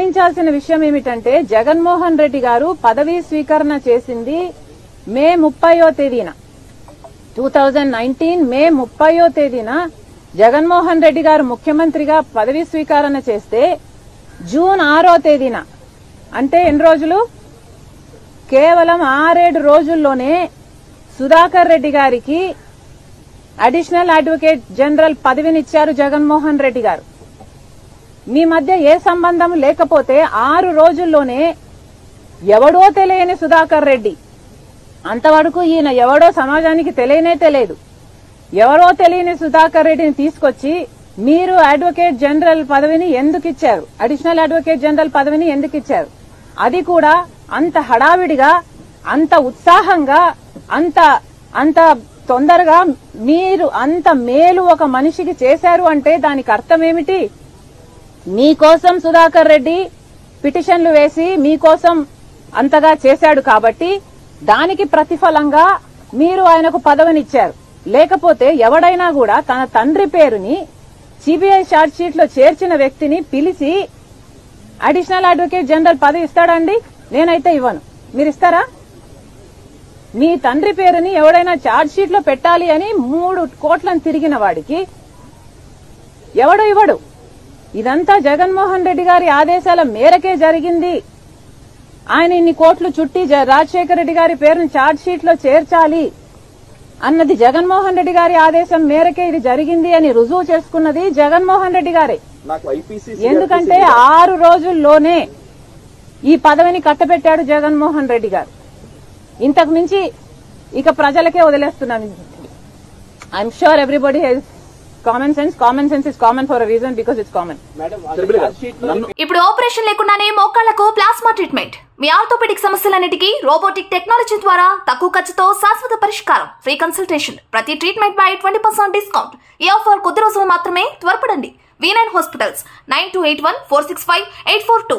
గమనించాల్సిన విషయం ఏమిటంటే జగన్మోహన్ రెడ్డి గారు పదవీ స్వీకరణ చేసింది మే 30వ తేదీన 2019 మే 30వ తేదీన జగన్మోహన్ రెడ్డి గారు ముఖ్యమంత్రిగా పదవీ స్వీకరణ చేస్తే జూన్ 6వ తేదీన అంటే ఎన్ని రోజులు కేవలం 6-7 రోజుల్లోనే సుధాకర్ రెడ్డి గారికి అడిషనల్ అడ్వకేట్ జనరల్ పదవినిచ్చారు జగన్మోహన్ రెడ్డి గారు. మీ మధ్య ఏ సంబంధం లేకపోతే 6 రోజుల్లోనే ఎవడో తెలియని సుధాకర్ రెడ్డి, అంతవరకు ఈయన ఎవడో సమాజానికి తెలియదు, ఎవరో తెలియని సుధాకర్ రెడ్డిని తీసుకొచ్చి మీరు అడ్వకేట్ జనరల్ పదవిని ఎందుకు ఇచ్చారు, అడిషనల్ అడ్వకేట్ జనరల్ పదవిని ఎందుకు ఇచ్చారు, అది కూడా అంత హడావిడిగా, అంత ఉత్సాహంగా, అంత తొందరగా మీరు అంత మేలు ఒక మనిషికి చేశారు అంటే దానికి అర్థం ఏమిటి? మీకోసం సుధాకర్ రెడ్డి పిటిషన్లు వేసి మీకోసం అంతగా చేశాడు కాబట్టి దానికి ప్రతిఫలంగా మీరు ఆయనకు పదవినిచ్చారు. లేకపోతే ఎవడైనా కూడా తన తండ్రి పేరుని సిబిఐ ఛార్జ్ షీట్ లో చేర్చిన వ్యక్తిని పిలిచి అడిషనల్ అడ్వకేట్ జనరల్ పదవి ఇస్తాడండి? నేనైతే ఇవ్వను. మీరు ఇస్తారా? మీ తండ్రి పేరుని ఎవడైనా ఛార్జ్ షీట్ లో పెట్టాలి అని 3 కోట్లను తిరిగిన వాడికి ఎవడు ఇవ్వడు. ఇదంతా జగన్మోహన్ రెడ్డి గారి ఆదేశాల మేరకే జరిగింది. ఆయన ఇన్ని కోట్లు చుట్టి రాజశేఖర రెడ్డి గారి పేరును ఛార్జ్ షీట్ లో చేర్చాలి అన్నది జగన్మోహన్ రెడ్డి గారి ఆదేశం మేరకే ఇది జరిగింది అని రుజువు చేసుకున్నది జగన్మోహన్ రెడ్డి గారే. ఎందుకంటే 6 రోజుల్లోనే ఈ పదవిని కట్టబెట్టాడు జగన్మోహన్ రెడ్డి గారు. ఇంతకు మించి ఇక ప్రజలకే వదిలేస్తున్నాం. I'm sure everybody has common sense. Common sense is common for a reason because it's common. ఇప్పుడు ఆపరేషన్ లేకుండానే మోకాళ్లకు ప్లాస్మా ట్రీట్మెంట్. మీ ఆర్థోపెడిక్ సమస్యలన్నిటికీ రోబోటిక్ టెక్నాలజీ ద్వారా తక్కువ ఖర్చుతో శాశ్వత పరిష్కారం. Free consultation. ప్రతి ట్రీట్మెంట్ పై 20% డిస్కౌంట్. ఈ ఆఫర్ కొద్ది రోజులు మాత్రమే. త్వరపడండి. V9 hospitals 9281465842.